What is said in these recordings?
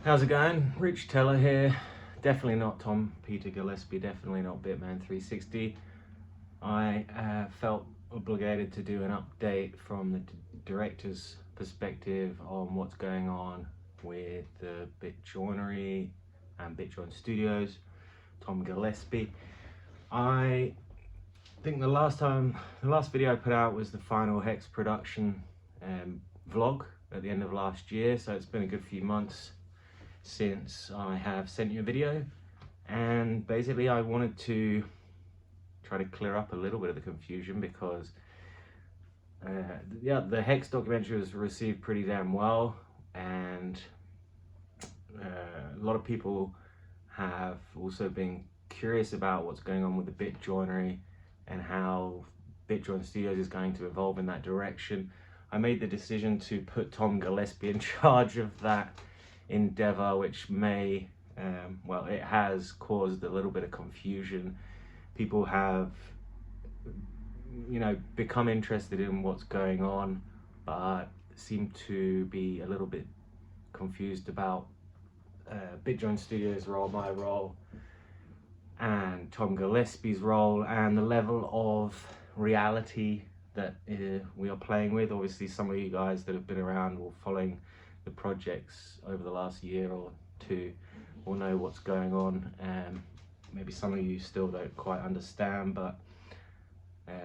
How's it going? Rich Teller here. Definitely not Tom Peter Gillespie, definitely not Bitman 360. I felt obligated to do an update from the director's perspective on what's going on with the Bitjoinery and Bitjoin Studios, Tom Gillespie. I think the last video I put out was the final Hex production vlog at the end of last year, so it's been a good few months since I have sent you a video, and basically I wanted to try to clear up a little bit of the confusion because the Hex documentary was received pretty damn well, and a lot of people have also been curious about what's going on with the Bitjoinery and how Bitjoin Studios is going to evolve in that direction. I made the decision to put Tom Gillespie in charge of that endeavor, which may it has caused a little bit of confusion. People have become interested in what's going on, but seem to be a little bit confused about Bitjoin Studios' role, my role, and Tom Gillespie's role, and the level of reality that we are playing with. Obviously, some of you guys that have been around or following the projects over the last year or two will know what's going on. Maybe some of you still don't quite understand, but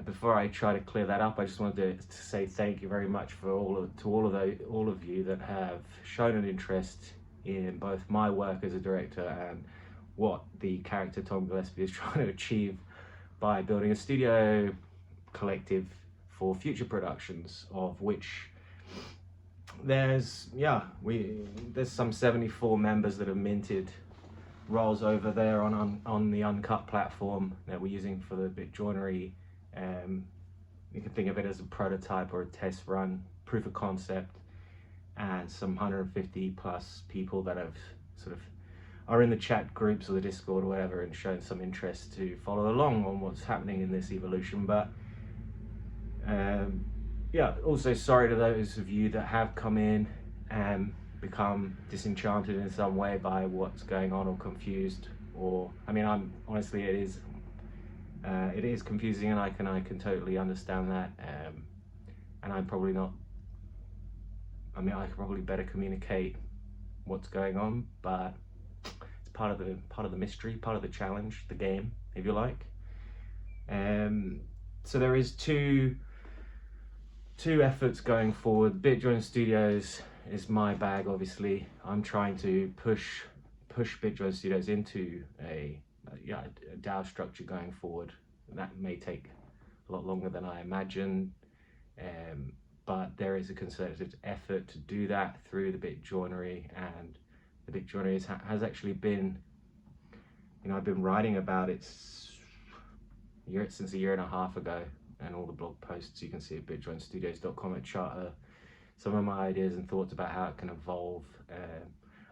before I try to clear that up, I just wanted to say thank you very much for all of you that have shown an interest in both my work as a director and what the character Tom Gillespie is trying to achieve by building a studio collective for future productions, of which there's some 74 members that have minted roles over there on the Uncut platform that we're using for the Bitjoinery. You can think of it as a prototype or a test run, proof of concept, and some 150 plus people that have are in the chat groups or the Discord or whatever and shown some interest to follow along on what's happening in this evolution. But also sorry to those of you that have come in and become disenchanted in some way by what's going on, or confused, or I'm honestly, it is confusing, and I can totally understand that, and I'm probably not. I could probably better communicate what's going on, but it's part of the mystery, part of the challenge, the game, if you like. So there is two efforts going forward. Bitjoin Studios is my bag, obviously. I'm trying to push Bitjoin Studios into a DAO structure going forward. That may take a lot longer than I imagined, but there is a concerted effort to do that through the Bitjoinery, and the Bitjoinery has actually been, I've been writing about it since a year and a half ago, and all the blog posts you can see at bitjoinstudios.com at charter some of my ideas and thoughts about how it can evolve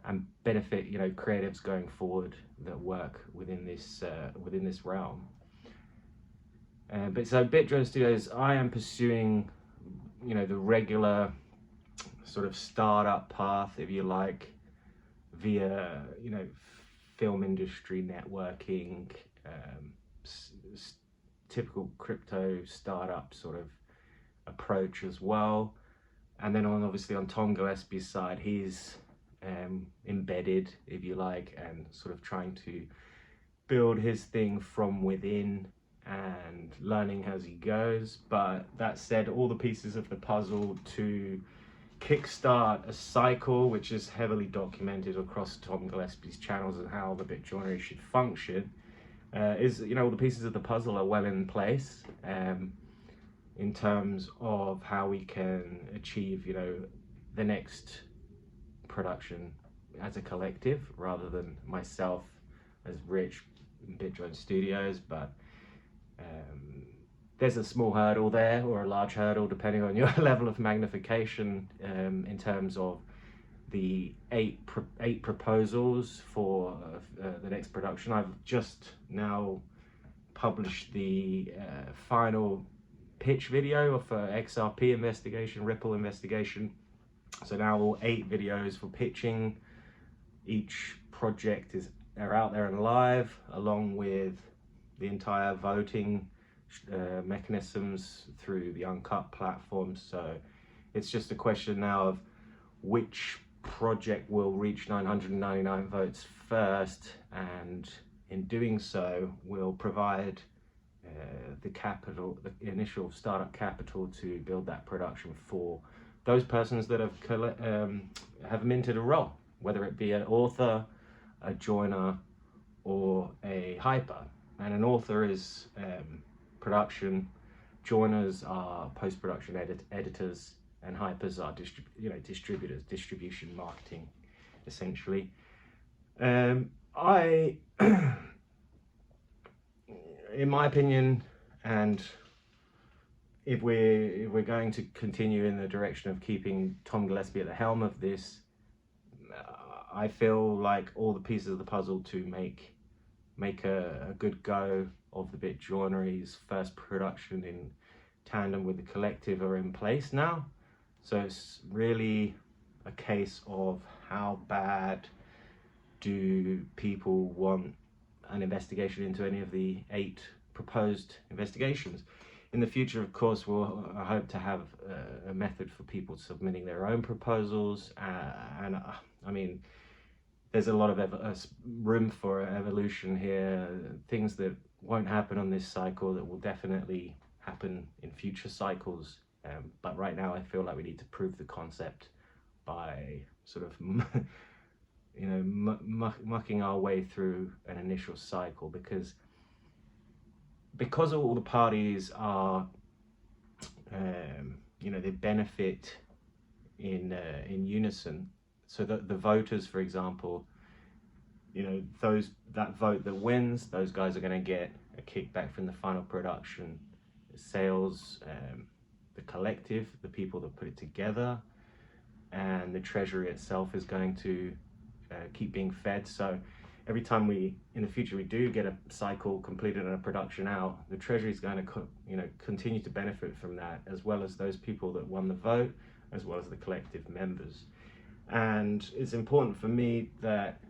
and benefit creatives going forward that work within this realm. But so Bitjoin Studios, I am pursuing the regular sort of startup path, if you like, via film industry networking, typical crypto startup sort of approach as well. And then obviously on Tom Gillespie's side, he's embedded, if you like, and sort of trying to build his thing from within and learning as he goes. But that said, all the pieces of the puzzle to kickstart a cycle, which is heavily documented across Tom Gillespie's channels and how the Bitjoinery should function, is all the pieces of the puzzle are well in place, in terms of how we can achieve the next production as a collective, rather than myself as Rich in Bitjoin Studios. But there's a small hurdle there, or a large hurdle, depending on your level of magnification, in terms of the eight proposals for the next production. I've just now published the final pitch video for XRP investigation, Ripple investigation. So now all 8 videos for pitching each project are out there and live, along with the entire voting mechanisms through the Uncut platform. So it's just a question now of which project will reach 999 votes first, and in doing so will provide the capital, the initial startup capital to build that production for those persons that have minted a role, whether it be an author, a joiner, or a hyper. And an author is production, joiners are post-production editors, and hypers are distributors, distribution marketing, essentially. I in my opinion, and if we're going to continue in the direction of keeping Tom Gillespie at the helm of this, I feel like all the pieces of the puzzle to make a good go of the Bitjoinery's first production in tandem with the collective are in place now. So it's really a case of how bad do people want an investigation into any of the 8 proposed investigations. In the future, of course, I hope to have a method for people submitting their own proposals, and I mean, there's a lot of room for evolution here, things that won't happen on this cycle that will definitely happen in future cycles. But right now, I feel like we need to prove the concept by sort of mucking our way through an initial cycle, because all the parties are they benefit in unison. So that the voters, for example, that vote that wins, those guys are going to get a kickback from the final production sales, the collective, the people that put it together, and the treasury itself is going to keep being fed. So every time in the future we do get a cycle completed and a production out, the treasury is going to continue to benefit from that, as well as those people that won the vote, as well as the collective members. And it's important for me that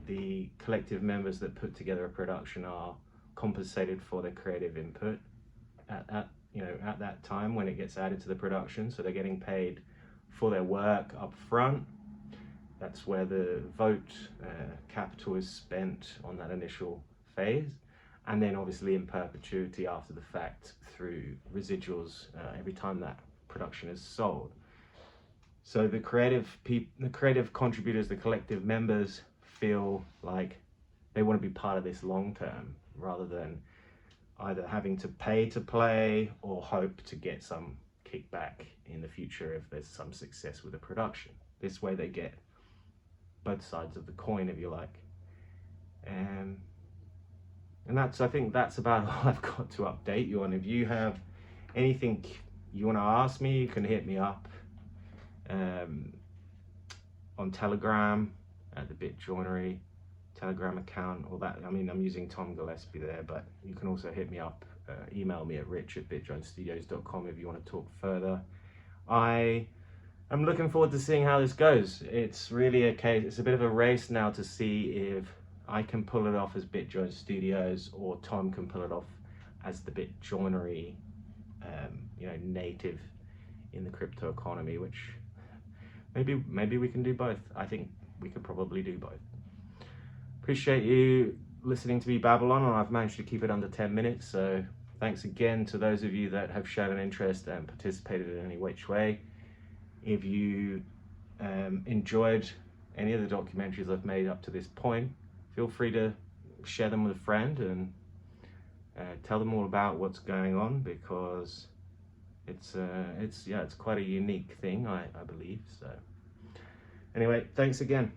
the collective members that put together a production are compensated for their creative input at that time when it gets added to the production. So they're getting paid for their work up front. That's where the vote capital is spent on that initial phase, and then obviously in perpetuity after the fact through residuals every time that production is sold. So the creative contributors, the collective members, feel like they want to be part of this long term, rather than either having to pay to play or hope to get some kickback in the future if there's some success with the production. This way they get both sides of the coin, if you like. And I think that's about all I've got to update you on. If you have anything you want to ask me, you can hit me up on Telegram at the Bitjoinery Telegram account, or that, I mean, I'm using Tom Gillespie there, but you can also hit me up, email me at rich@bitjoinstudios.com if you want to talk further. I'm looking forward to seeing how this goes. It's really it's a bit of a race now to see if I can pull it off as Bitjoin Studios, or Tom can pull it off as the Bitjoinery, native in the crypto economy, which maybe we can do both. I think we could probably do both. Appreciate you listening to me babble on, and I've managed to keep it under 10 minutes. So thanks again to those of you that have shown an interest and participated in any which way. If you enjoyed any of the documentaries I've made up to this point, feel free to share them with a friend and tell them all about what's going on, because it's quite a unique thing, I believe. So anyway, thanks again.